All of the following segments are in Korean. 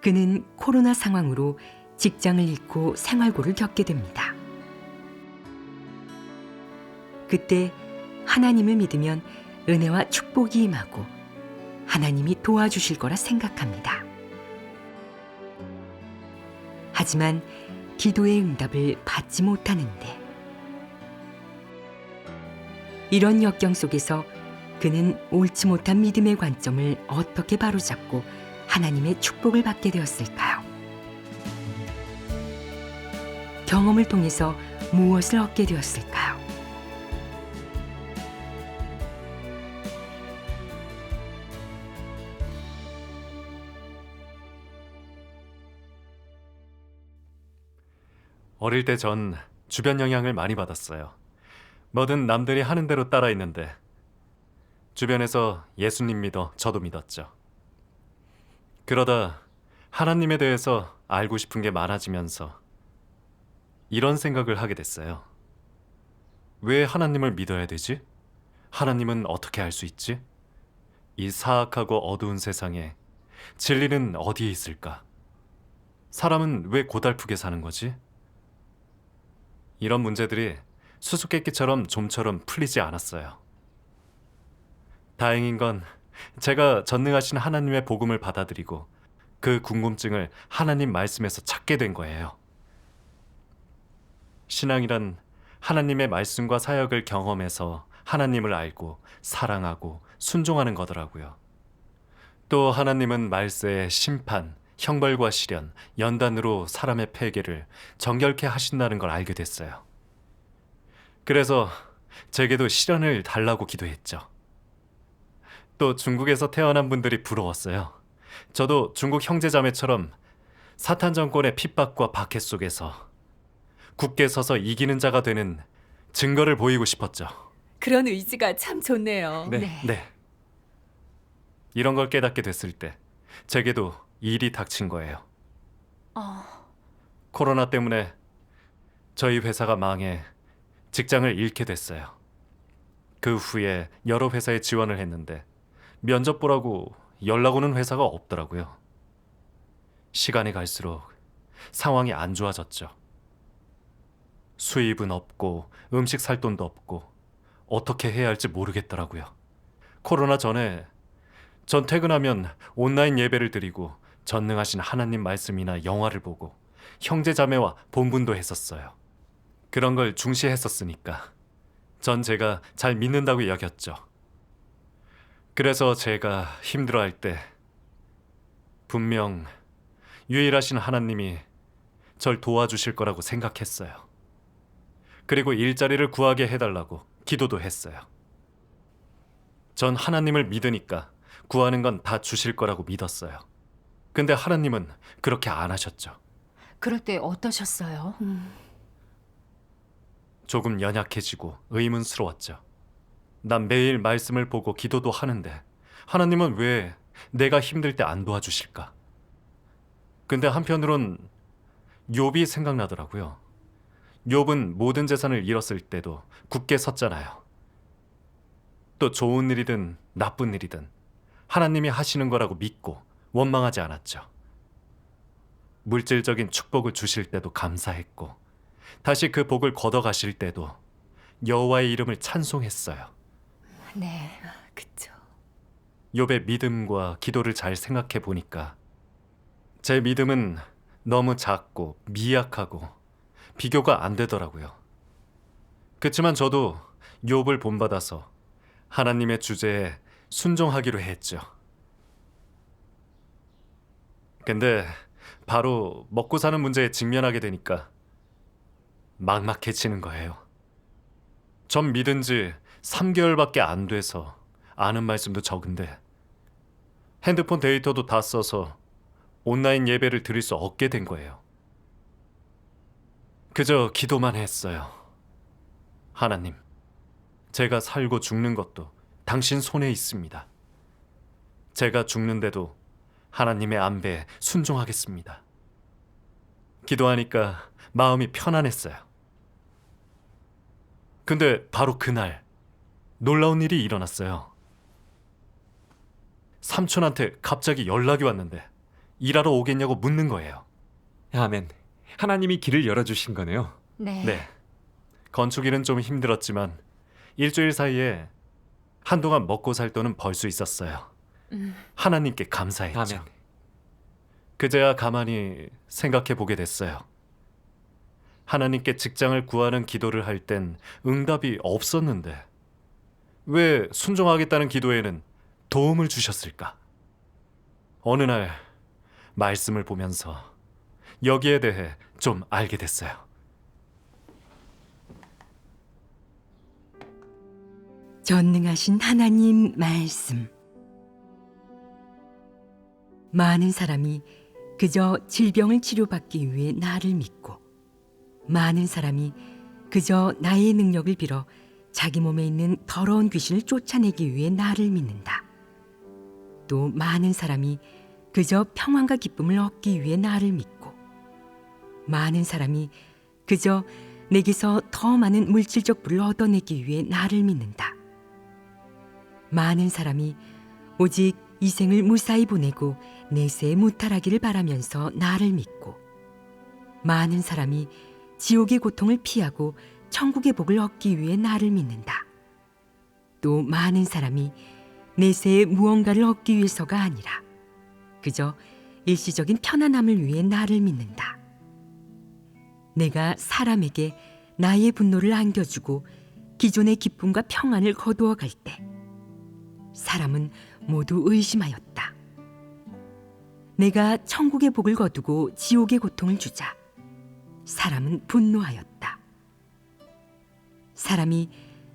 그는 코로나 상황으로 직장을 잃고 생활고를 겪게 됩니다. 그때 하나님을 믿으면 은혜와 축복이 임하고 하나님이 도와주실 거라 생각합니다. 하지만 기도의 응답을 받지 못하는데, 이런 역경 속에서 그는 옳지 못한 믿음의 관점을 어떻게 바로잡고 하나님의 축복을 받게 되었을까요? 경험을 통해서 무엇을 얻게 되었을까요? 어릴 때 전 주변 영향을 많이 받았어요. 뭐든 남들이 하는 대로 따라했는데 주변에서 예수님 믿어 저도 믿었죠. 그러다 하나님에 대해서 알고 싶은 게 많아지면서 이런 생각을 하게 됐어요. 왜 하나님을 믿어야 되지? 하나님은 어떻게 알 수 있지? 이 사악하고 어두운 세상에 진리는 어디에 있을까? 사람은 왜 고달프게 사는 거지? 이런 문제들이 수수께끼처럼 좀처럼 풀리지 않았어요. 다행인 건 제가 전능하신 하나님의 복음을 받아들이고 그 궁금증을 하나님 말씀에서 찾게 된 거예요. 신앙이란 하나님의 말씀과 사역을 경험해서 하나님을 알고 사랑하고 순종하는 거더라고요. 또 하나님은 말세의 심판, 형벌과 시련, 연단으로 사람의 폐괴를 정결케 하신다는 걸 알게 됐어요. 그래서 제게도 시련을 달라고 기도했죠. 또 중국에서 태어난 분들이 부러웠어요. 저도 중국 형제자매처럼 사탄 정권의 핍박과 박해 속에서 굳게 서서 이기는 자가 되는 증거를 보이고 싶었죠. 그런 의지가 참 좋네요. 네. 이런 걸 깨닫게 됐을 때 제게도 일이 닥친 거예요. 코로나 때문에 저희 회사가 망해 직장을 잃게 됐어요. 그 후에 여러 회사에 지원을 했는데 면접 보라고 연락 오는 회사가 없더라고요. 시간이 갈수록 상황이 안 좋아졌죠. 수입은 없고 음식 살 돈도 없고 어떻게 해야 할지 모르겠더라고요. 코로나 전에 전 퇴근하면 온라인 예배를 드리고 전능하신 하나님 말씀이나 영화를 보고 형제자매와 본분도 했었어요. 그런 걸 중시했었으니까 전 제가 잘 믿는다고 여겼죠. 그래서 제가 힘들어할 때 분명 유일하신 하나님이 절 도와주실 거라고 생각했어요. 그리고 일자리를 구하게 해달라고 기도도 했어요. 전 하나님을 믿으니까 구하는 건 다 주실 거라고 믿었어요. 근데 하나님은 그렇게 안 하셨죠. 그럴 때 어떠셨어요? 조금 연약해지고 의문스러웠죠. 난 매일 말씀을 보고 기도도 하는데 하나님은 왜 내가 힘들 때 안 도와주실까? 근데 한편으론 욥이 생각나더라고요. 욥은 모든 재산을 잃었을 때도 굳게 섰잖아요. 또 좋은 일이든 나쁜 일이든 하나님이 하시는 거라고 믿고 원망하지 않았죠. 물질적인 축복을 주실 때도 감사했고 다시 그 복을 걷어가실 때도 여호와의 이름을 찬송했어요. 네. 그쵸. 욥의 믿음과 기도를 잘 생각해 보니까 제 믿음은 너무 작고 미약하고 비교가 안 되더라고요. 그렇지만 저도 욥을 본받아서 하나님의 주제에 순종하기로 했죠. 근데 바로 먹고 사는 문제에 직면하게 되니까 막막해지는 거예요. 전 믿은 지 3개월밖에 안 돼서 아는 말씀도 적은데 핸드폰 데이터도 다 써서 온라인 예배를 드릴 수 없게 된 거예요. 그저 기도만 했어요. 하나님, 제가 살고 죽는 것도 당신 손에 있습니다. 제가 죽는데도 하나님의 안배에 순종하겠습니다. 기도하니까 마음이 편안했어요. 근데 바로 그날 놀라운 일이 일어났어요. 삼촌한테 갑자기 연락이 왔는데 일하러 오겠냐고 묻는 거예요. 아멘. 하나님이 길을 열어주신 거네요. 네. 네. 건축일은 좀 힘들었지만 일주일 사이에 한동안 먹고 살 돈은 벌 수 있었어요. 하나님께 감사했죠. 아멘. 그제야 가만히 생각해 보게 됐어요. 하나님께 직장을 구하는 기도를 할 땐 응답이 없었는데 왜 순종하겠다는 기도에는 도움을 주셨을까? 어느 날 말씀을 보면서 여기에 대해 좀 알게 됐어요. 전능하신 하나님 말씀. 많은 사람이 그저 질병을 치료받기 위해 나를 믿고, 많은 사람이 그저 나의 능력을 빌어 자기 몸에 있는 더러운 귀신을 쫓아내기 위해 나를 믿는다. 또 많은 사람이 그저 평안과 기쁨을 얻기 위해 나를 믿고, 많은 사람이 그저 내게서 더 많은 물질적 부를 얻어내기 위해 나를 믿는다. 많은 사람이 오직 이 생을 무사히 보내고 내세에 무탈하기를 바라면서 나를 믿고, 많은 사람이 지옥의 고통을 피하고 천국의 복을 얻기 위해 나를 믿는다. 또 많은 사람이 내세에 무언가를 얻기 위해서가 아니라 그저 일시적인 편안함을 위해 나를 믿는다. 내가 사람에게 나의 분노를 안겨주고 기존의 기쁨과 평안을 거두어 갈 때 사람은 모두 의심하였다. 내가 천국의 복을 거두고 지옥의 고통을 주자 사람은 분노하였다. 사람이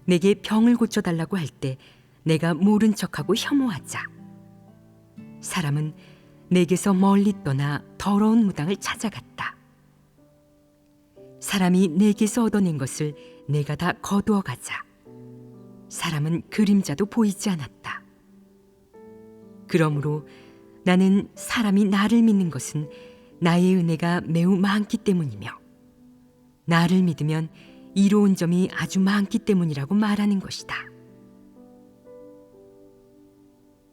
내게 병을 고쳐달라고 할 때 내가 모른 척하고 혐오하자 사람은 내게서 멀리 떠나 더러운 무당을 찾아갔다. 사람이 내게서 얻어낸 것을 내가 다 거두어 가자 사람은 그림자도 보이지 않았다. 그러므로 나는 사람이 나를 믿는 것은 나의 은혜가 매우 많기 때문이며 나를 믿으면 이로운 점이 아주 많기 때문이라고 말하는 것이다.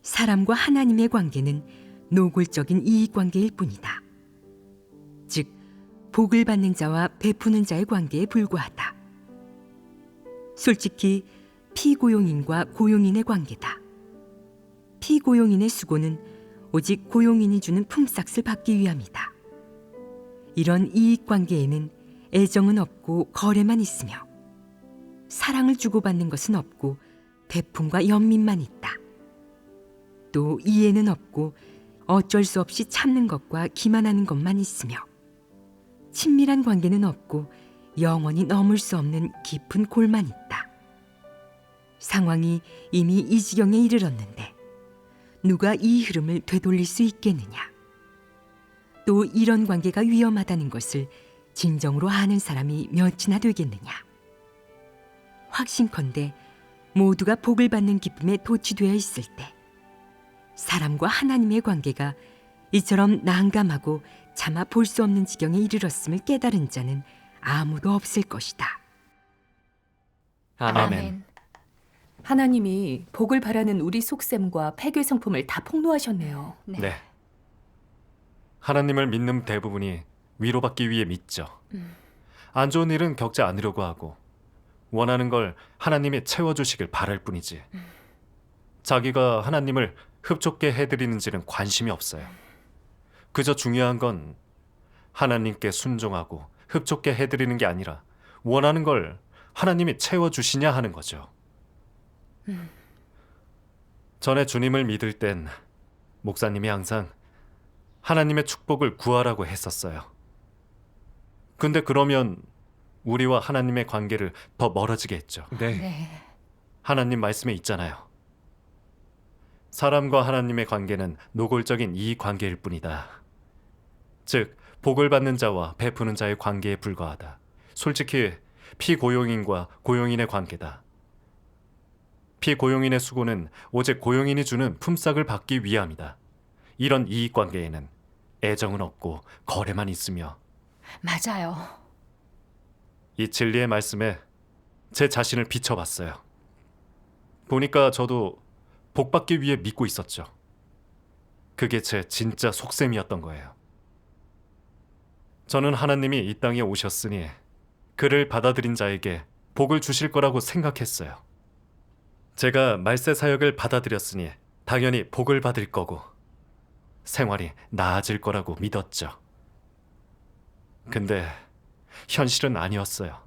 사람과 하나님의 관계는 노골적인 이익관계일 뿐이다. 즉, 복을 받는 자와 베푸는 자의 관계에 불과하다. 솔직히 피고용인과 고용인의 관계다. 피고용인의 수고는 오직 고용인이 주는 품삯을 받기 위함이다. 이런 이익관계에는 애정은 없고 거래만 있으며 사랑을 주고받는 것은 없고 베품과 연민만 있다. 또 이해는 없고 어쩔 수 없이 참는 것과 기만하는 것만 있으며 친밀한 관계는 없고 영원히 넘을 수 없는 깊은 골만 있다. 상황이 이미 이 지경에 이르렀는데 누가 이 흐름을 되돌릴 수 있겠느냐? 또 이런 관계가 위험하다는 것을 진정으로 아는 사람이 몇이나 되겠느냐? 확신컨대 모두가 복을 받는 기쁨에 도취되어 있을 때 사람과 하나님의 관계가 이처럼 난감하고 차마 볼 수 없는 지경에 이르렀음을 깨달은 자는 아무도 없을 것이다. 아멘. 하나님이 복을 바라는 우리 속셈과 폐교 성품을 다 폭로하셨네요. 네. 네. 하나님을 믿는 대부분이 위로받기 위해 믿죠. 안 좋은 일은 겪지 않으려고 하고 원하는 걸 하나님이 채워주시길 바랄 뿐이지. 자기가 하나님을 흡족게 해드리는지는 관심이 없어요. 그저 중요한 건 하나님께 순종하고 흡족게 해드리는 게 아니라 원하는 걸 하나님이 채워주시냐 하는 거죠. 전에 주님을 믿을 땐 목사님이 항상 하나님의 축복을 구하라고 했었어요. 근데 그러면 우리와 하나님의 관계를 더 멀어지게 했죠. 네. 네. 하나님 말씀에 있잖아요. 사람과 하나님의 관계는 노골적인 이익 관계일 뿐이다. 즉, 복을 받는 자와 베푸는 자의 관계에 불과하다. 솔직히 피고용인과 고용인의 관계다. 피고용인의 수고는 오직 고용인이 주는 품삯을 받기 위함이다. 이런 이익 관계에는 애정은 없고 거래만 있으며 맞아요. 이 진리의 말씀에 제 자신을 비춰봤어요. 보니까 저도 복 받기 위해 믿고 있었죠. 그게 제 진짜 속셈이었던 거예요. 저는 하나님이 이 땅에 오셨으니 그를 받아들인 자에게 복을 주실 거라고 생각했어요. 제가 말세 사역을 받아들였으니 당연히 복을 받을 거고 생활이 나아질 거라고 믿었죠. 근데 현실은 아니었어요.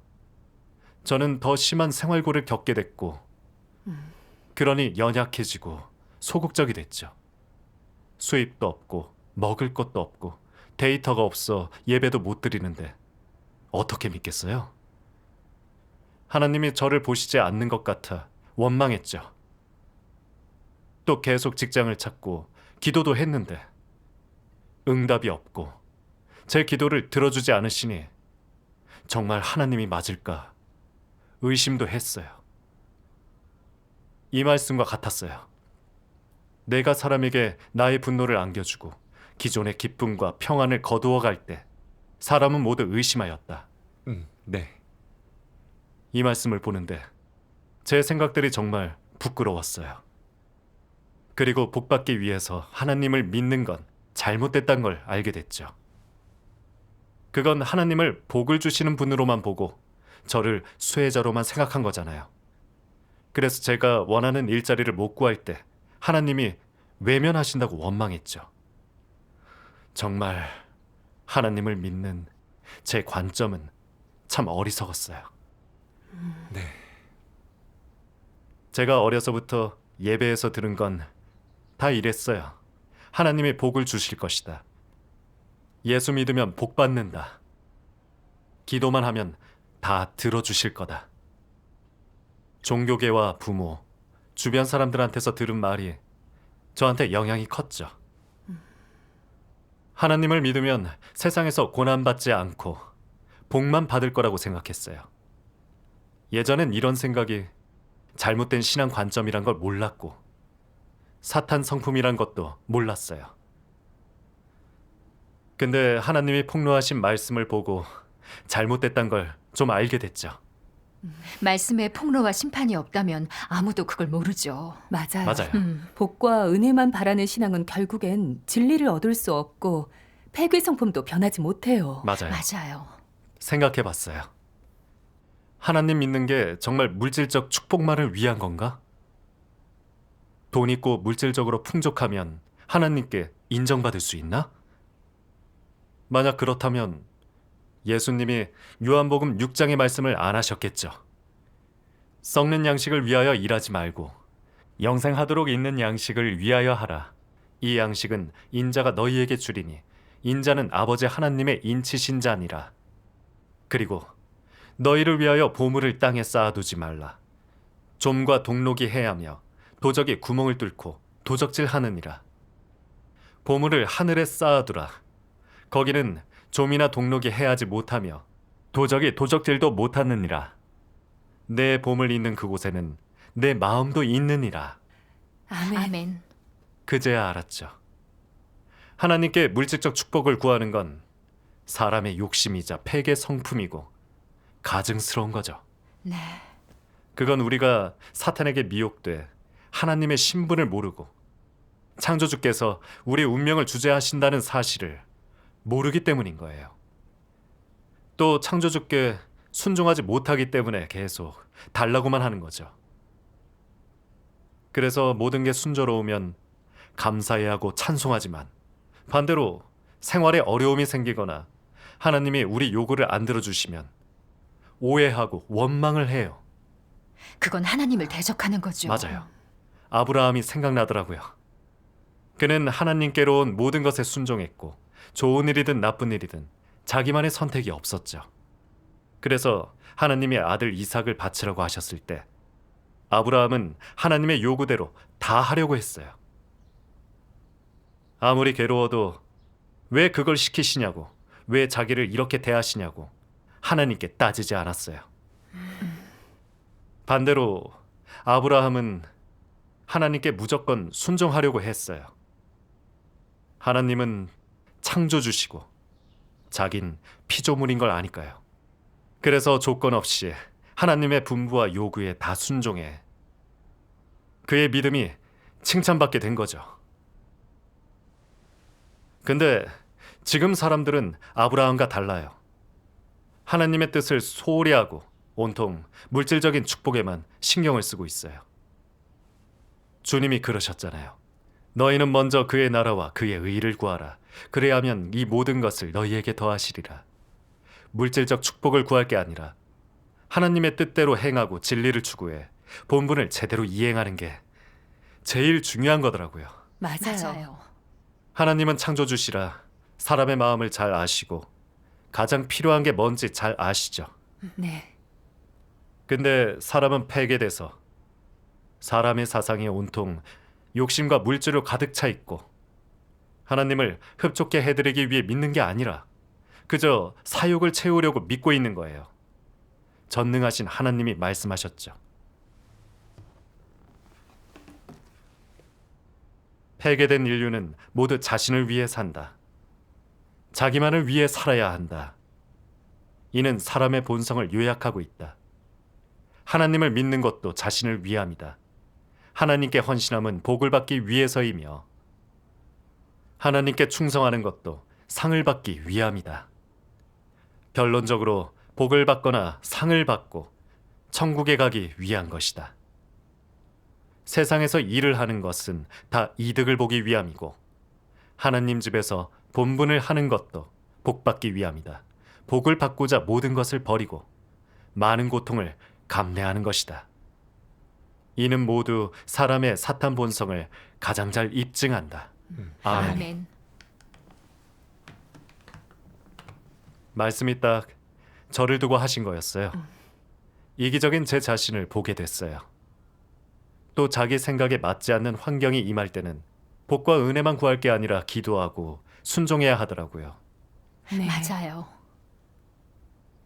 저는 더 심한 생활고를 겪게 됐고 그러니 연약해지고 소극적이 됐죠. 수입도 없고 먹을 것도 없고 데이터가 없어 예배도 못 드리는데 어떻게 믿겠어요? 하나님이 저를 보시지 않는 것 같아 원망했죠. 또 계속 직장을 찾고 기도도 했는데 응답이 없고 제 기도를 들어주지 않으시니 정말 하나님이 맞을까 의심도 했어요. 이 말씀과 같았어요. 내가 사람에게 나의 분노를 안겨주고 기존의 기쁨과 평안을 거두어 갈 때 사람은 모두 의심하였다. 네. 이 말씀을 보는데 제 생각들이 정말 부끄러웠어요. 그리고 복받기 위해서 하나님을 믿는 건 잘못됐다는 걸 알게 됐죠. 그건 하나님을 복을 주시는 분으로만 보고 저를 수혜자로만 생각한 거잖아요. 그래서 제가 원하는 일자리를 못 구할 때 하나님이 외면하신다고 원망했죠. 정말 하나님을 믿는 제 관점은 참 어리석었어요. 네. 제가 어려서부터 예배에서 들은 건 다 이랬어요. 하나님이 복을 주실 것이다. 예수 믿으면 복 받는다. 기도만 하면 다 들어주실 거다. 종교계와 부모, 주변 사람들한테서 들은 말이 저한테 영향이 컸죠. 하나님을 믿으면 세상에서 고난받지 않고 복만 받을 거라고 생각했어요. 예전엔 이런 생각이 잘못된 신앙 관점이란 걸 몰랐고 사탄 성품이란 것도 몰랐어요. 근데 하나님이 폭로하신 말씀을 보고 잘못됐단 걸 좀 알게 됐죠. 말씀에 폭로와 심판이 없다면 아무도 그걸 모르죠. 맞아요. 맞아요. 복과 은혜만 바라는 신앙은 결국엔 진리를 얻을 수 없고 폐괴 성품도 변하지 못해요. 맞아요. 맞아요. 생각해 봤어요. 하나님 믿는 게 정말 물질적 축복만을 위한 건가? 돈 있고 물질적으로 풍족하면 하나님께 인정받을 수 있나? 만약 그렇다면 예수님이 요한복음 6장의 말씀을 안 하셨겠죠. 썩는 양식을 위하여 일하지 말고 영생하도록 있는 양식을 위하여 하라. 이 양식은 인자가 너희에게 주리니 인자는 아버지 하나님의 인치신 자니라. 그리고 너희를 위하여 보물을 땅에 쌓아두지 말라. 좀과 동록이 해하며 도적이 구멍을 뚫고 도적질하느니라. 보물을 하늘에 쌓아두라. 거기는 좀이나 동록이 해하지 못하며 도적이 도적질도 못하느니라. 내 보물 있는 그곳에는 내 마음도 있느니라. 아멘. 아멘. 그제야 알았죠. 하나님께 물질적 축복을 구하는 건 사람의 욕심이자 폐괴 성품이고 가증스러운 거죠. 네. 그건 우리가 사탄에게 미혹돼 하나님의 신분을 모르고 창조주께서 우리 운명을 주재하신다는 사실을 모르기 때문인 거예요. 또 창조주께 순종하지 못하기 때문에 계속 달라고만 하는 거죠. 그래서 모든 게 순조로우면 감사해야 하고 찬송하지만 반대로 생활에 어려움이 생기거나 하나님이 우리 요구를 안 들어주시면 오해하고 원망을 해요. 그건 하나님을 대적하는 거죠. 맞아요. 아브라함이 생각나더라고요. 그는 하나님께로 온 모든 것에 순종했고 좋은 일이든 나쁜 일이든 자기만의 선택이 없었죠. 그래서 하나님이 아들 이삭을 바치라고 하셨을 때 아브라함은 하나님의 요구대로 다 하려고 했어요. 아무리 괴로워도 왜 그걸 시키시냐고, 왜 자기를 이렇게 대하시냐고 하나님께 따지지 않았어요. 반대로 아브라함은 하나님께 무조건 순종하려고 했어요. 하나님은 창조주시고 자긴 피조물인 걸 아니까요. 그래서 조건 없이 하나님의 분부와 요구에 다 순종해 그의 믿음이 칭찬받게 된 거죠. 근데 지금 사람들은 아브라함과 달라요. 하나님의 뜻을 소홀히 하고 온통 물질적인 축복에만 신경을 쓰고 있어요. 주님이 그러셨잖아요. 너희는 먼저 그의 나라와 그의 의를 구하라. 그래야면 이 모든 것을 너희에게 더하시리라. 물질적 축복을 구할 게 아니라 하나님의 뜻대로 행하고 진리를 추구해 본분을 제대로 이행하는 게 제일 중요한 거더라고요. 맞아요. 하나님은 창조주시라 사람의 마음을 잘 아시고 가장 필요한 게 뭔지 잘 아시죠. 네. 근데 사람은 폐괴돼서 사람의 사상이 온통 욕심과 물질로 가득 차 있고 하나님을 흡족해 해드리기 위해 믿는 게 아니라 그저 사욕을 채우려고 믿고 있는 거예요. 전능하신 하나님이 말씀하셨죠. 폐괴된 인류는 모두 자신을 위해 산다. 자기만을 위해 살아야 한다. 이는 사람의 본성을 요약하고 있다. 하나님을 믿는 것도 자신을 위함이다. 하나님께 헌신함은 복을 받기 위해서이며 하나님께 충성하는 것도 상을 받기 위함이다. 결론적으로 복을 받거나 상을 받고 천국에 가기 위한 것이다. 세상에서 일을 하는 것은 다 이득을 보기 위함이고 하나님 집에서 본분을 하는 것도 복 받기 위함이다. 복을 받고자 모든 것을 버리고 많은 고통을 감내하는 것이다. 이는 모두 사람의 사탄 본성을 가장 잘 입증한다. 아멘. 아멘. 말씀이 딱 저를 두고 하신 거였어요. 이기적인 제 자신을 보게 됐어요. 또 자기 생각에 맞지 않는 환경이 임할 때는 복과 은혜만 구할 게 아니라 기도하고 순종해야 하더라고요. 네. 맞아요.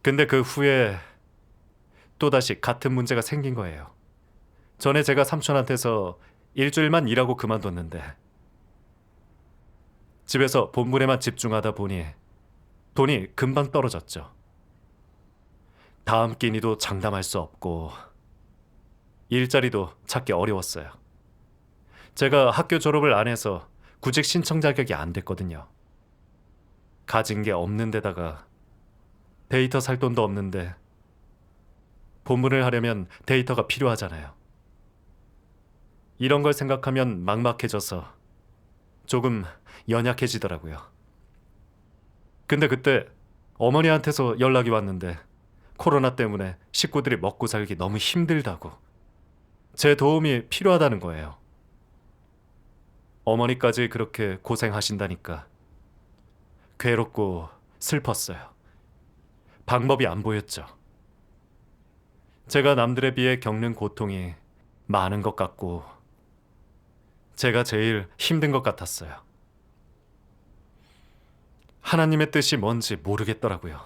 근데 그 후에 또다시 같은 문제가 생긴 거예요. 전에 제가 삼촌한테서 일주일만 일하고 그만뒀는데 집에서 본분에만 집중하다 보니 돈이 금방 떨어졌죠. 다음 끼니도 장담할 수 없고 일자리도 찾기 어려웠어요. 제가 학교 졸업을 안 해서 구직 신청 자격이 안 됐거든요. 가진 게 없는 데다가 데이터 살 돈도 없는데 본분을 하려면 데이터가 필요하잖아요. 이런 걸 생각하면 막막해져서 조금 연약해지더라고요. 근데 그때 어머니한테서 연락이 왔는데 코로나 때문에 식구들이 먹고 살기 너무 힘들다고 제 도움이 필요하다는 거예요. 어머니까지 그렇게 고생하신다니까 괴롭고 슬펐어요. 방법이 안 보였죠. 제가 남들에 비해 겪는 고통이 많은 것 같고 제가 제일 힘든 것 같았어요. 하나님의 뜻이 뭔지 모르겠더라고요.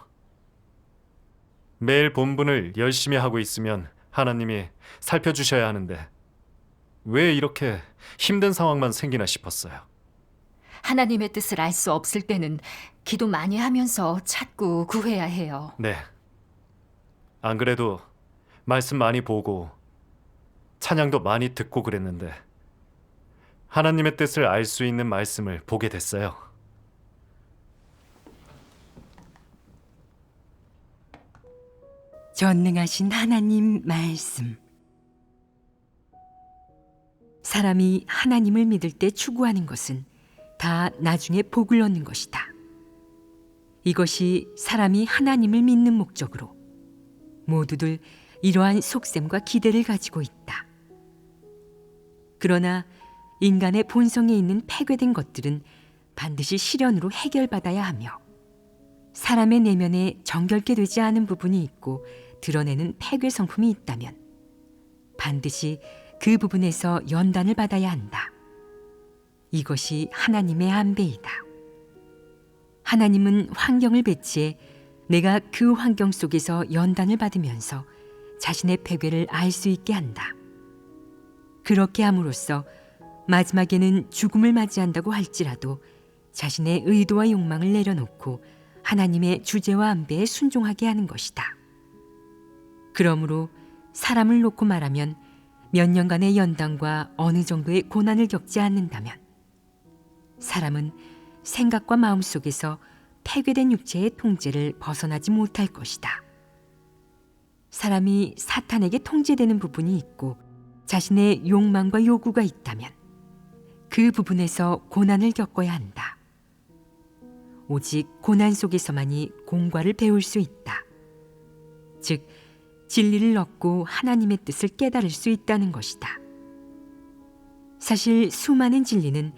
매일 본분을 열심히 하고 있으면 하나님이 살펴주셔야 하는데 왜 이렇게 힘든 상황만 생기나 싶었어요. 하나님의 뜻을 알 수 없을 때는 기도 많이 하면서 찾고 구해야 해요. 네. 안 그래도 말씀 많이 보고 찬양도 많이 듣고 그랬는데 하나님의 뜻을 알 수 있는 말씀을 보게 됐어요. 전능하신 하나님 말씀. 사람이 하나님을 믿을 때 추구하는 것은 다 나중에 복을 얻는 것이다. 이것이 사람이 하나님을 믿는 목적으로 모두들 이러한 속셈과 기대를 가지고 있다. 그러나 인간의 본성에 있는 폐괴된 것들은 반드시 시련으로 해결받아야 하며 사람의 내면에 정결케 되지 않은 부분이 있고 드러내는 폐괴 성품이 있다면 반드시 그 부분에서 연단을 받아야 한다. 이것이 하나님의 안배이다. 하나님은 환경을 배치해 내가 그 환경 속에서 연단을 받으면서 자신의 폐괴를 알 수 있게 한다. 그렇게 함으로써 마지막에는 죽음을 맞이한다고 할지라도 자신의 의도와 욕망을 내려놓고 하나님의 주제와 안배에 순종하게 하는 것이다. 그러므로 사람을 놓고 말하면 몇 년간의 연단과 어느 정도의 고난을 겪지 않는다면 사람은 생각과 마음 속에서 폐괴된 육체의 통제를 벗어나지 못할 것이다. 사람이 사탄에게 통제되는 부분이 있고 자신의 욕망과 요구가 있다면 그 부분에서 고난을 겪어야 한다. 오직 고난 속에서만이 공과를 배울 수 있다. 즉, 진리를 얻고 하나님의 뜻을 깨달을 수 있다는 것이다. 사실 수많은 진리는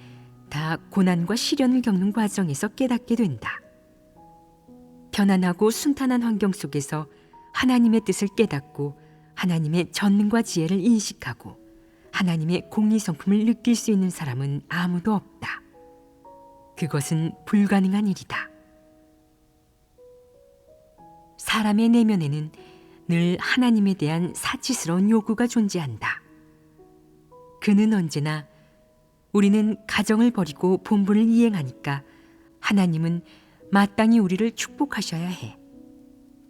다 고난과 시련을 겪는 과정에서 깨닫게 된다. 편안하고 순탄한 환경 속에서 하나님의 뜻을 깨닫고 하나님의 전능과 지혜를 인식하고 하나님의 공의 성품을 느낄 수 있는 사람은 아무도 없다. 그것은 불가능한 일이다. 사람의 내면에는 늘 하나님에 대한 사치스러운 요구가 존재한다. 그는 언제나 우리는 가정을 버리고 본분을 이행하니까 하나님은 마땅히 우리를 축복하셔야 해.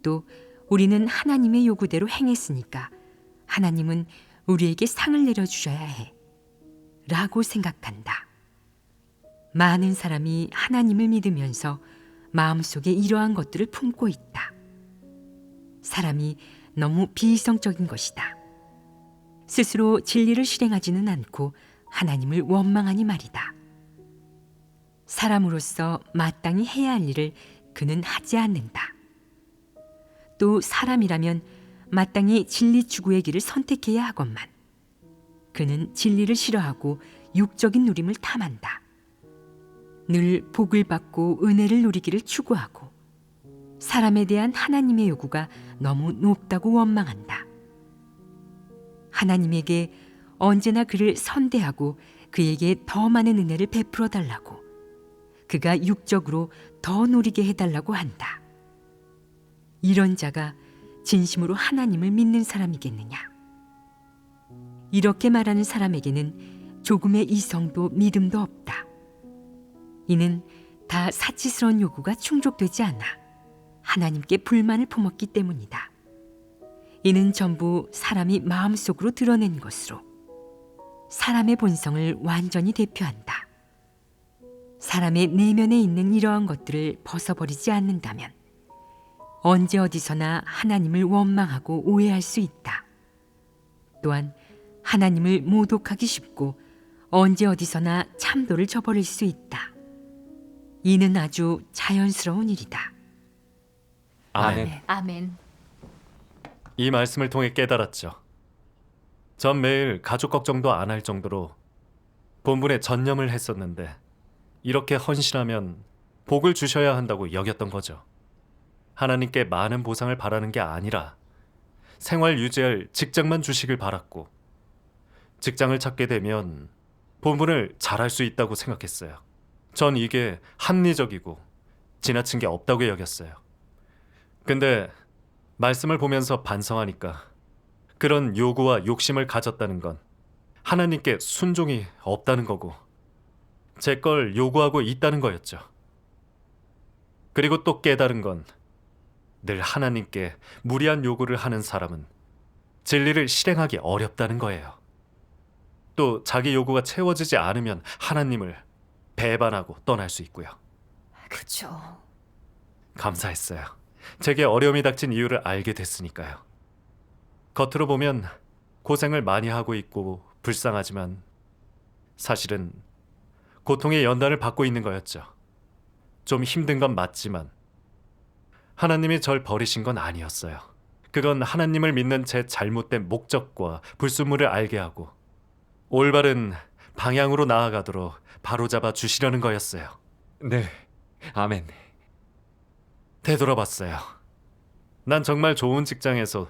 또 우리는 하나님의 요구대로 행했으니까 하나님은 우리에게 상을 내려주셔야 해. 라고 생각한다. 많은 사람이 하나님을 믿으면서 마음속에 이러한 것들을 품고 있다. 사람이 너무 비이성적인 것이다. 스스로 진리를 실행하지는 않고 하나님을 원망하니 말이다. 사람으로서 마땅히 해야 할 일을 그는 하지 않는다. 또 사람이라면 마땅히 진리 추구의 길을 선택해야 하건만 그는 진리를 싫어하고 육적인 누림을 탐한다. 늘 복을 받고 은혜를 누리기를 추구하고 사람에 대한 하나님의 요구가 너무 높다고 원망한다. 하나님에게 언제나 그를 선대하고 그에게 더 많은 은혜를 베풀어 달라고 그가 육적으로 더 누리게 해달라고 한다. 이런 자가 진심으로 하나님을 믿는 사람이겠느냐? 이렇게 말하는 사람에게는 조금의 이성도 믿음도 없다. 이는 다 사치스러운 요구가 충족되지 않아 하나님께 불만을 품었기 때문이다. 이는 전부 사람이 마음속으로 드러낸 것으로 사람의 본성을 완전히 대표한다. 사람의 내면에 있는 이러한 것들을 벗어버리지 않는다면 언제 어디서나 하나님을 원망하고 오해할 수 있다. 또한 하나님을 모독하기 쉽고 언제 어디서나 참도를 저버릴 수 있다. 이는 아주 자연스러운 일이다. 아멘. 아멘. 이 말씀을 통해 깨달았죠. 전 매일 가족 걱정도 안 할 정도로 본분에 전념을 했었는데 이렇게 헌신하면 복을 주셔야 한다고 여겼던 거죠. 하나님께 많은 보상을 바라는 게 아니라 생활 유지할 직장만 주시길 바랐고 직장을 찾게 되면 본분을 잘할 수 있다고 생각했어요. 전 이게 합리적이고 지나친 게 없다고 여겼어요. 근데 말씀을 보면서 반성하니까 그런 요구와 욕심을 가졌다는 건 하나님께 순종이 없다는 거고 제 걸 요구하고 있다는 거였죠. 그리고 또 깨달은 건 늘 하나님께 무리한 요구를 하는 사람은 진리를 실행하기 어렵다는 거예요. 또 자기 요구가 채워지지 않으면 하나님을 배반하고 떠날 수 있고요. 그렇죠. 감사했어요. 제게 어려움이 닥친 이유를 알게 됐으니까요. 겉으로 보면 고생을 많이 하고 있고 불쌍하지만 사실은 고통의 연단을 받고 있는 거였죠. 좀 힘든 건 맞지만 하나님이 절 버리신 건 아니었어요. 그건 하나님을 믿는 제 잘못된 목적과 불순물을 알게 하고 올바른 방향으로 나아가도록 바로잡아 주시려는 거였어요. 네. 아멘. 되돌아봤어요. 난 정말 좋은 직장에서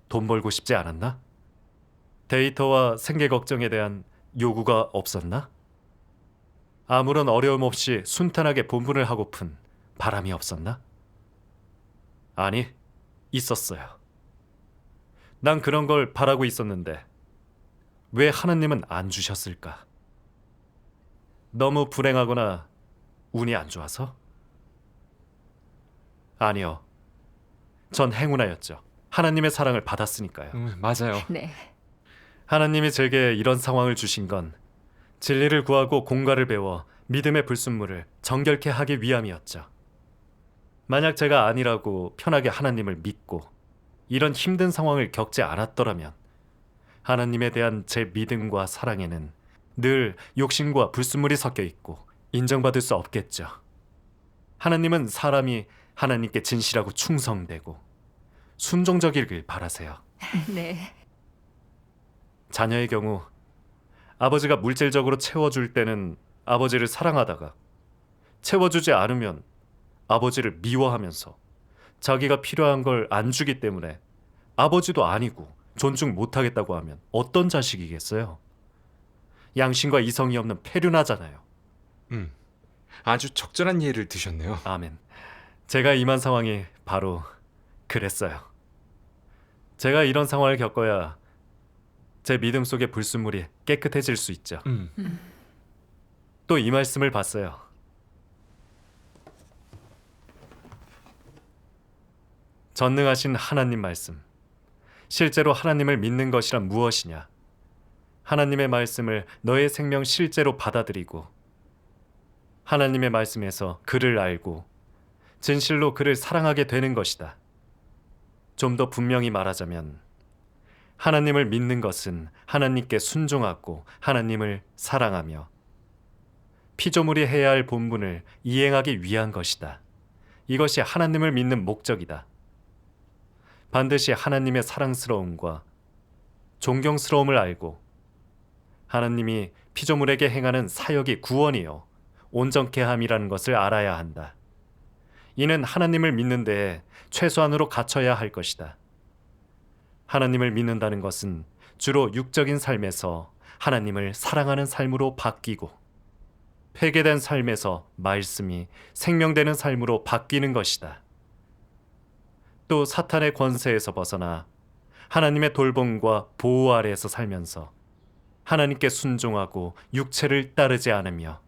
돈 벌고 싶지 않았나? 데이터와 생계 걱정에 대한 요구가 없었나? 아무런 어려움 없이 순탄하게 본분을 하고픈 바람이 없었나? 아니, 있었어요. 난 그런 걸 바라고 있었는데 왜 하나님은 안 주셨을까? 너무 불행하거나 운이 안 좋아서? 아니요. 전 행운하였죠. 하나님의 사랑을 받았으니까요. 맞아요. 네. 하나님이 제게 이런 상황을 주신 건 진리를 구하고 공과를 배워 믿음의 불순물을 정결케 하기 위함이었죠. 만약 제가 아니라고 편하게 하나님을 믿고 이런 힘든 상황을 겪지 않았더라면 하나님에 대한 제 믿음과 사랑에는 늘 욕심과 불순물이 섞여 있고 인정받을 수 없겠죠. 하나님은 사람이 하나님께 진실하고 충성되고 순종적이길 바라세요. 네. 자녀의 경우 아버지가 물질적으로 채워줄 때는 아버지를 사랑하다가 채워주지 않으면 아버지를 미워하면서 자기가 필요한 걸 안 주기 때문에 아버지도 아니고 존중 못하겠다고 하면 어떤 자식이겠어요? 양심과 이성이 없는 페류나잖아요. 아주 적절한 예를 드셨네요. 아멘. 제가 임한 상황이 바로 그랬어요. 제가 이런 상황을 겪어야 제 믿음 속의 불순물이 깨끗해질 수 있죠. 또 이 말씀을 봤어요. 전능하신 하나님 말씀. 실제로 하나님을 믿는 것이란 무엇이냐? 하나님의 말씀을 너의 생명 실제로 받아들이고 하나님의 말씀에서 그를 알고 진실로 그를 사랑하게 되는 것이다. 좀 더 분명히 말하자면 하나님을 믿는 것은 하나님께 순종하고 하나님을 사랑하며 피조물이 해야 할 본분을 이행하기 위한 것이다. 이것이 하나님을 믿는 목적이다. 반드시 하나님의 사랑스러움과 존경스러움을 알고 하나님이 피조물에게 행하는 사역이 구원이요 온전케 함이라는 것을 알아야 한다. 이는 하나님을 믿는 데에 최소한으로 갖춰야 할 것이다. 하나님을 믿는다는 것은 주로 육적인 삶에서 하나님을 사랑하는 삶으로 바뀌고 폐괴된 삶에서 말씀이 생명되는 삶으로 바뀌는 것이다. 또 사탄의 권세에서 벗어나 하나님의 돌봄과 보호 아래에서 살면서 하나님께 순종하고 육체를 따르지 않으며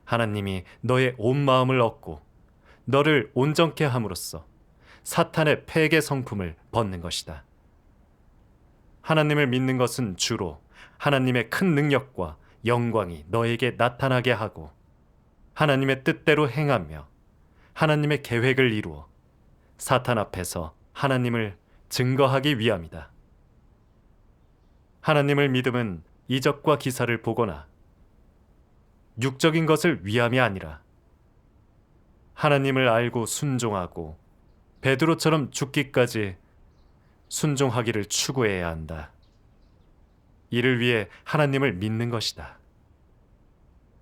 하나님이 너의 온 마음을 얻고 너를 온전케 함으로써 사탄의 폐괴 성품을 벗는 것이다. 하나님을 믿는 것은 주로 하나님의 큰 능력과 영광이 너에게 나타나게 하고 하나님의 뜻대로 행하며 하나님의 계획을 이루어 사탄 앞에서 하나님을 증거하기 위함이다. 하나님을 믿음은 이적과 기사를 보거나 육적인 것을 위함이 아니라 하나님을 알고 순종하고 베드로처럼 죽기까지 순종하기를 추구해야 한다. 이를 위해 하나님을 믿는 것이다.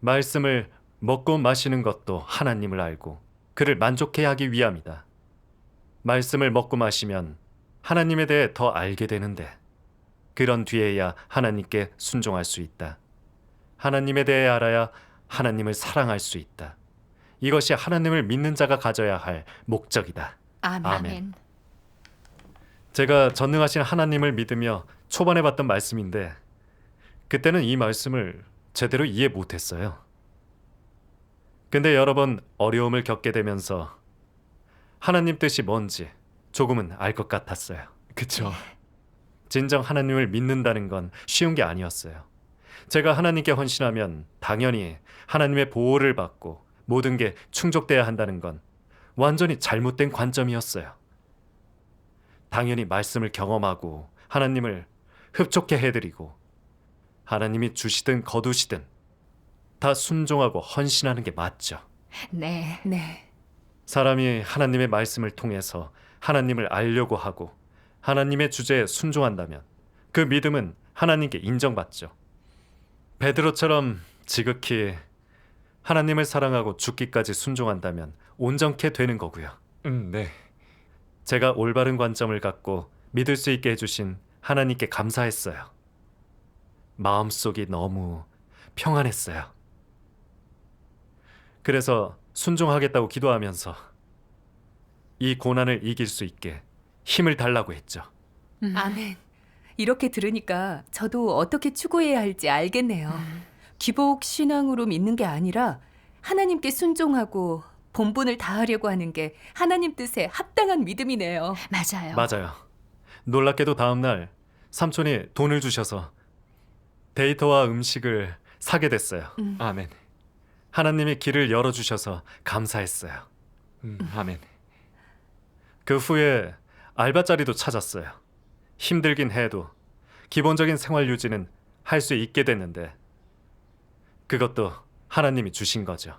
말씀을 먹고 마시는 것도 하나님을 알고 그를 만족해 하기 위함이다. 말씀을 먹고 마시면 하나님에 대해 더 알게 되는데 그런 뒤에야 하나님께 순종할 수 있다. 하나님에 대해 알아야 하나님을 사랑할 수 있다. 이것이 하나님을 믿는 자가 가져야 할 목적이다. 아멘. 아멘. 제가 전능하신 하나님을 믿으며 초반에 봤던 말씀인데 그때는 이 말씀을 제대로 이해 못했어요. 근데 여러 번 어려움을 겪게 되면서 하나님 뜻이 뭔지 조금은 알 것 같았어요. 그쵸. 진정 하나님을 믿는다는 건 쉬운 게 아니었어요. 제가 하나님께 헌신하면 당연히 하나님의 보호를 받고 모든 게 충족돼야 한다는 건 완전히 잘못된 관점이었어요. 당연히 말씀을 경험하고 하나님을 흡족해 해드리고 하나님이 주시든 거두시든 다 순종하고 헌신하는 게 맞죠. 네. 네. 사람이 하나님의 말씀을 통해서 하나님을 알려고 하고 하나님의 주제에 순종한다면 그 믿음은 하나님께 인정받죠. 베드로처럼 지극히 하나님을 사랑하고 죽기까지 순종한다면 온전케 되는 거고요. 네. 제가 올바른 관점을 갖고 믿을 수 있게 해주신 하나님께 감사했어요. 마음속이 너무 평안했어요. 그래서 순종하겠다고 기도하면서 이 고난을 이길 수 있게 힘을 달라고 했죠. 아멘. 이렇게 들으니까 저도 어떻게 추구해야 할지 알겠네요. 기복 신앙으로 믿는 게 아니라 하나님께 순종하고 본분을 다하려고 하는 게 하나님 뜻에 합당한 믿음이네요. 맞아요. 맞아요. 놀랍게도 다음날 삼촌이 돈을 주셔서 데이터와 음식을 사게 됐어요. 아멘. 하나님이 길을 열어주셔서 감사했어요. 아멘. 그 후에 알바자리도 찾았어요. 힘들긴 해도 기본적인 생활 유지는 할 수 있게 됐는데 그것도 하나님이 주신 거죠.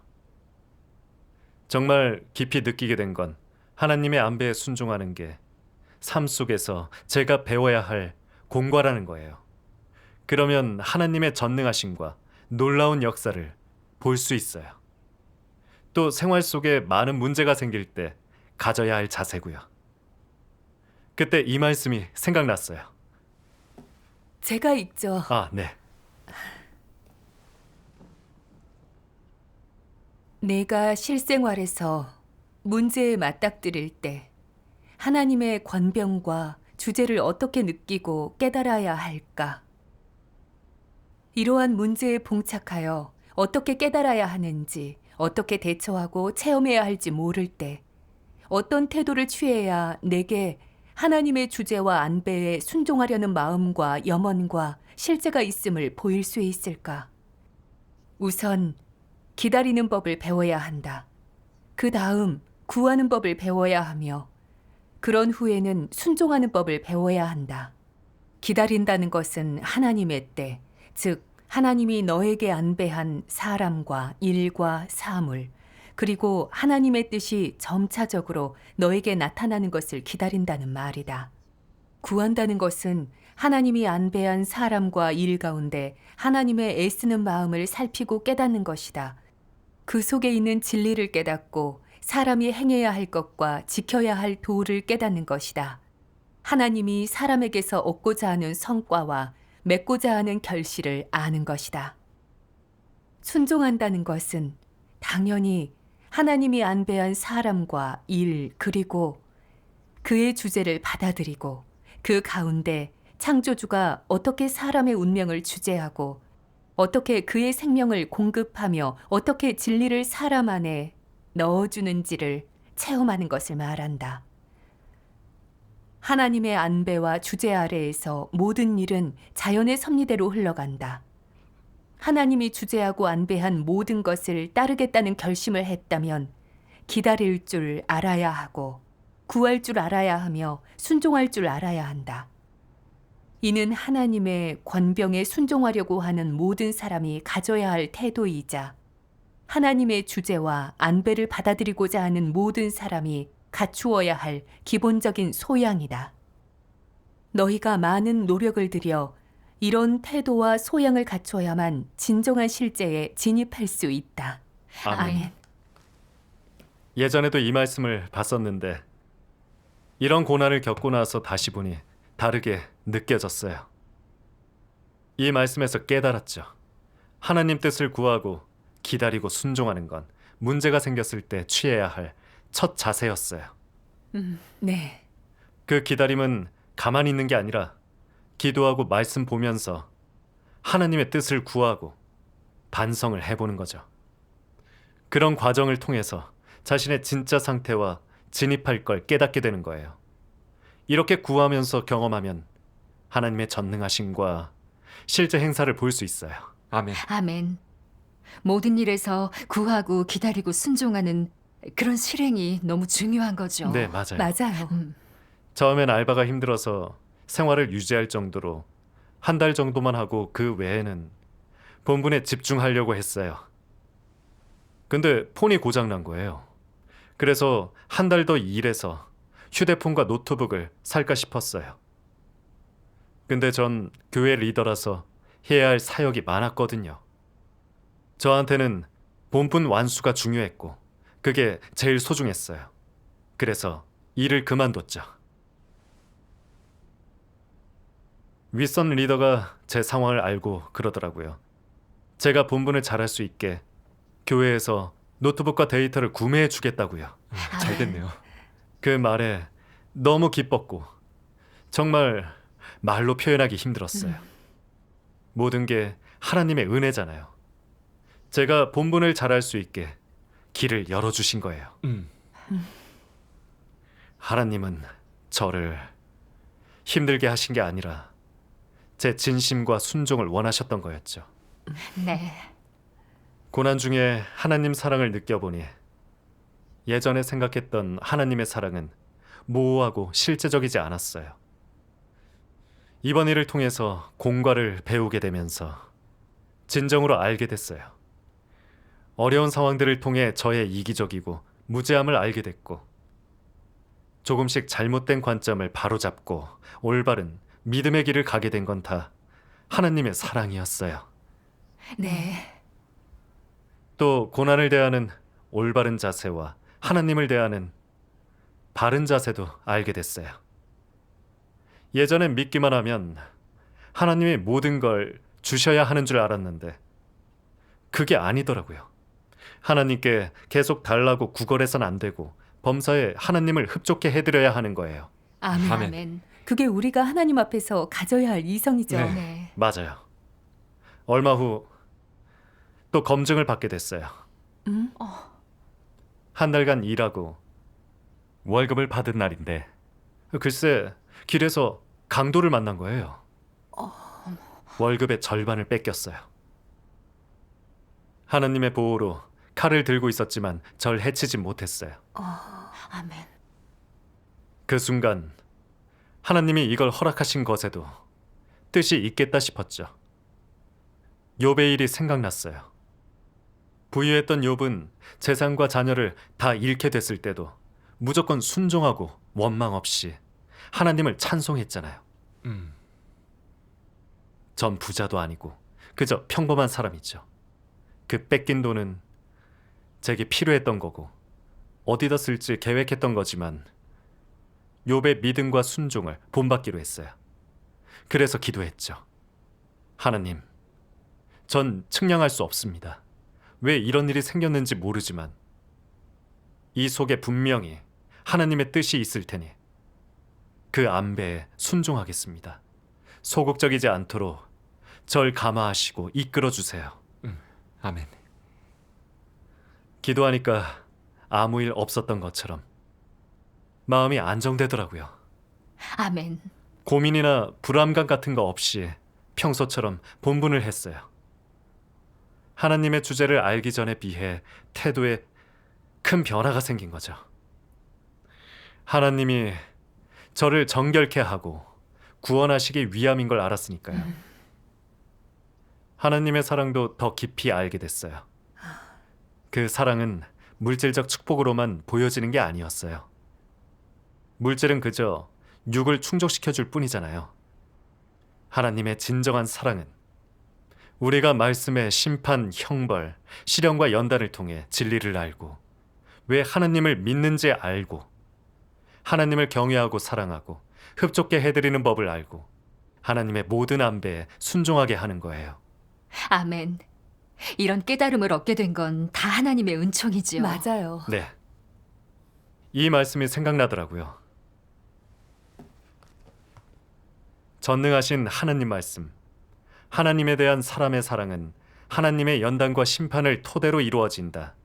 정말 깊이 느끼게 된 건 하나님의 안배에 순종하는 게 삶 속에서 제가 배워야 할 공과라는 거예요. 그러면 하나님의 전능하심과 놀라운 역사를 볼 수 있어요. 또 생활 속에 많은 문제가 생길 때 가져야 할 자세고요. 그때 이 말씀이 생각났어요. 제가 읽죠. 아, 네. 내가 실생활에서 문제에 맞닥뜨릴 때 하나님의 권병과 주제를 어떻게 느끼고 깨달아야 할까? 이러한 문제에 봉착하여 어떻게 깨달아야 하는지, 어떻게 대처하고 체험해야 할지 모를 때 어떤 태도를 취해야 내게 하나님의 주제와 안배에 순종하려는 마음과 염원과 실제가 있음을 보일 수 있을까? 우선 기다리는 법을 배워야 한다. 그 다음 구하는 법을 배워야 하며 그런 후에는 순종하는 법을 배워야 한다. 기다린다는 것은 하나님의 때, 즉 하나님이 너에게 안배한 사람과 일과 사물, 그리고 하나님의 뜻이 점차적으로 너에게 나타나는 것을 기다린다는 말이다. 구한다는 것은 하나님이 안배한 사람과 일 가운데 하나님의 애쓰는 마음을 살피고 깨닫는 것이다. 그 속에 있는 진리를 깨닫고 사람이 행해야 할 것과 지켜야 할 도를 깨닫는 것이다. 하나님이 사람에게서 얻고자 하는 성과와 맺고자 하는 결실을 아는 것이다. 순종한다는 것은 당연히 하나님이 안배한 사람과 일 그리고 그의 주제를 받아들이고 그 가운데 창조주가 어떻게 사람의 운명을 주재하고 어떻게 그의 생명을 공급하며 어떻게 진리를 사람 안에 넣어주는지를 체험하는 것을 말한다. 하나님의 안배와 주제 아래에서 모든 일은 자연의 섭리대로 흘러간다. 하나님이 주재하고 안배한 모든 것을 따르겠다는 결심을 했다면 기다릴 줄 알아야 하고 구할 줄 알아야 하며 순종할 줄 알아야 한다. 이는 하나님의 권병에 순종하려고 하는 모든 사람이 가져야 할 태도이자 하나님의 주제와 안배를 받아들이고자 하는 모든 사람이 갖추어야 할 기본적인 소양이다. 너희가 많은 노력을 들여 이런 태도와 소양을 갖춰야만 진정한 실제에 진입할 수 있다. 아멘. 예전에도 이 말씀을 봤었는데 이런 고난을 겪고 나서 다시 보니 다르게 느껴졌어요. 이 말씀에서 깨달았죠. 하나님 뜻을 구하고 기다리고 순종하는 건 문제가 생겼을 때 취해야 할 첫 자세였어요. 네. 그 기다림은 가만히 있는 게 아니라 기도하고 말씀 보면서 하나님의 뜻을 구하고 반성을 해보는 거죠. 그런 과정을 통해서 자신의 진짜 상태와 진입할 걸 깨닫게 되는 거예요. 이렇게 구하면서 경험하면 하나님의 전능하심과 실제 행사를 볼 수 있어요. 아멘. 아멘. 모든 일에서 구하고 기다리고 순종하는 그런 실행이 너무 중요한 거죠. 네, 맞아요. 맞아요. 처음엔 알바가 힘들어서 생활을 유지할 정도로 한 달 정도만 하고 그 외에는 본분에 집중하려고 했어요. 근데 폰이 고장난 거예요. 그래서 한 달 더 일해서 휴대폰과 노트북을 살까 싶었어요. 근데 전 교회 리더라서 해야 할 사역이 많았거든요. 저한테는 본분 완수가 중요했고 그게 제일 소중했어요. 그래서 일을 그만뒀죠. 윗선 리더가 제 상황을 알고 그러더라고요. 제가 본분을 잘할 수 있게 교회에서 노트북과 데이터를 구매해 주겠다고요. 잘 됐네요. 그 말에 너무 기뻤고 정말 말로 표현하기 힘들었어요. 모든 게 하나님의 은혜잖아요. 제가 본분을 잘할 수 있게 길을 열어주신 거예요. 하나님은 저를 힘들게 하신 게 아니라 제 진심과 순종을 원하셨던 거였죠. 네. 고난 중에 하나님 사랑을 느껴보니 예전에 생각했던 하나님의 사랑은 모호하고 실제적이지 않았어요. 이번 일을 통해서 공과를 배우게 되면서 진정으로 알게 됐어요. 어려운 상황들을 통해 저의 이기적이고 무죄함을 알게 됐고, 조금씩 잘못된 관점을 바로잡고 올바른 믿음의 길을 가게 된 건 다 하나님의 사랑이었어요. 네. 또 고난을 대하는 올바른 자세와 하나님을 대하는 바른 자세도 알게 됐어요. 예전엔 믿기만 하면 하나님이 모든 걸 주셔야 하는 줄 알았는데 그게 아니더라고요. 하나님께 계속 달라고 구걸해선 안 되고 범사에 하나님을 흡족해 해드려야 하는 거예요. 아멘. 아멘. 아멘. 그게 우리가 하나님 앞에서 가져야 할 이성이죠. 네. 네. 맞아요. 얼마 후 또 검증을 받게 됐어요. 한 달간 일하고 월급을 받은 날인데 글쎄 길에서 강도를 만난 거예요. 월급의 절반을 뺏겼어요. 하나님의 보호로 칼을 들고 있었지만 절 해치지 못했어요. 아멘. 그 순간 하나님이 이걸 허락하신 것에도 뜻이 있겠다 싶었죠. 욥의 일이 생각났어요. 부유했던 욥은 재산과 자녀를 다 잃게 됐을 때도 무조건 순종하고 원망 없이 하나님을 찬송했잖아요. 전 부자도 아니고 그저 평범한 사람이죠. 그 뺏긴 돈은 제게 필요했던 거고 어디다 쓸지 계획했던 거지만 욥의 믿음과 순종을 본받기로 했어요. 그래서 기도했죠. 하나님, 전 측량할 수 없습니다. 왜 이런 일이 생겼는지 모르지만 이 속에 분명히 하나님의 뜻이 있을 테니 그 안배에 순종하겠습니다. 소극적이지 않도록 절 감화하시고 이끌어 주세요. 아멘. 기도하니까 아무 일 없었던 것처럼 마음이 안정되더라고요. 아멘. 고민이나 불안감 같은 거 없이 평소처럼 본분을 했어요. 하나님의 주제를 알기 전에 비해 태도에 큰 변화가 생긴 거죠. 하나님이 저를 정결케 하고 구원하시기 위함인 걸 알았으니까요. 하나님의 사랑도 더 깊이 알게 됐어요. 그 사랑은 물질적 축복으로만 보여지는 게 아니었어요. 물질은 그저 육을 충족시켜 줄 뿐이잖아요. 하나님의 진정한 사랑은 우리가 말씀의 심판, 형벌, 시련과 연단을 통해 진리를 알고 왜 하나님을 믿는지 알고 하나님을 경외하고 사랑하고 흡족게 해드리는 법을 알고 하나님의 모든 안배에 순종하게 하는 거예요. 아멘. 이런 깨달음을 얻게 된 건 다 하나님의 은총이지요. 맞아요. 네. 이 말씀이 생각나더라고요. 전능하신 하나님 말씀. 하나님에 대한 사람의 사랑은 하나님의 연단과 심판을 토대로 이루어진다.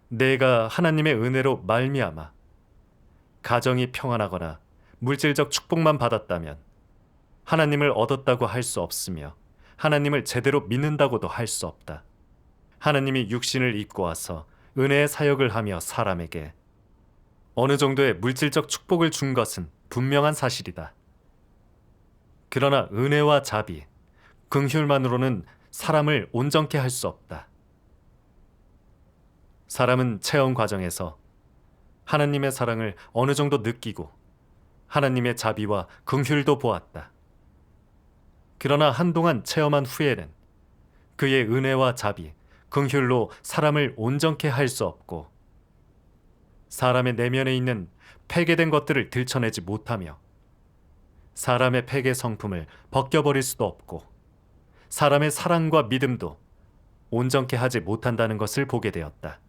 내가 하나님의 은혜로 말미암아 가정이 평안하거나 물질적 축복만 받았다면 하나님을 얻었다고 할 수 없으며 하나님을 제대로 믿는다고도 할 수 없다. 하나님이 육신을 입고 와서 은혜의 사역을 하며 사람에게 어느 정도의 물질적 축복을 준 것은 분명한 사실이다. 그러나 은혜와 자비, 긍휼만으로는 사람을 온전케 할 수 없다. 사람은 체험 과정에서 하나님의 사랑을 어느 정도 느끼고 하나님의 자비와 긍휼도 보았다. 그러나 한동안 체험한 후에는 그의 은혜와 자비, 긍휼로 사람을 온전케 할 수 없고 사람의 내면에 있는 폐괴된 것들을 들춰내지 못하며 사람의 폐괴 성품을 벗겨버릴 수도 없고 사람의 사랑과 믿음도 온전케 하지 못한다는 것을 보게 되었다.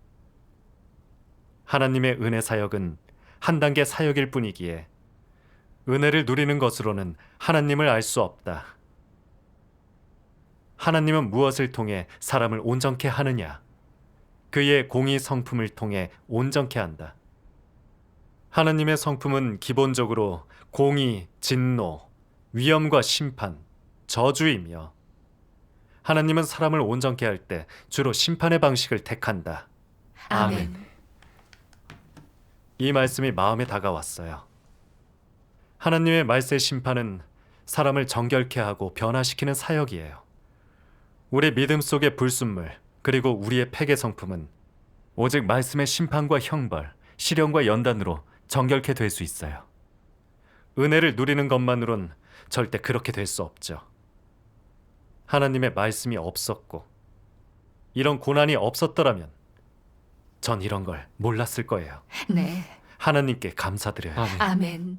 하나님의 은혜 사역은 한 단계 사역일 뿐이기에 은혜를 누리는 것으로는 하나님을 알 수 없다. 하나님은 무엇을 통해 사람을 온전케 하느냐? 그의 공의 성품을 통해 온전케 한다. 하나님의 성품은 기본적으로 공의, 진노, 위엄과 심판, 저주이며 하나님은 사람을 온전케 할 때 주로 심판의 방식을 택한다. 아멘. 이 말씀이 마음에 다가왔어요. 하나님의 말세의 심판은 사람을 정결케 하고 변화시키는 사역이에요. 우리 믿음 속의 불순물 그리고 우리의 폐계 성품은 오직 말씀의 심판과 형벌, 시련과 연단으로 정결케 될 수 있어요. 은혜를 누리는 것만으론 절대 그렇게 될 수 없죠. 하나님의 말씀이 없었고 이런 고난이 없었더라면 전 이런 걸 몰랐을 거예요. 네. 하나님께 감사드려요. 아멘. 아멘.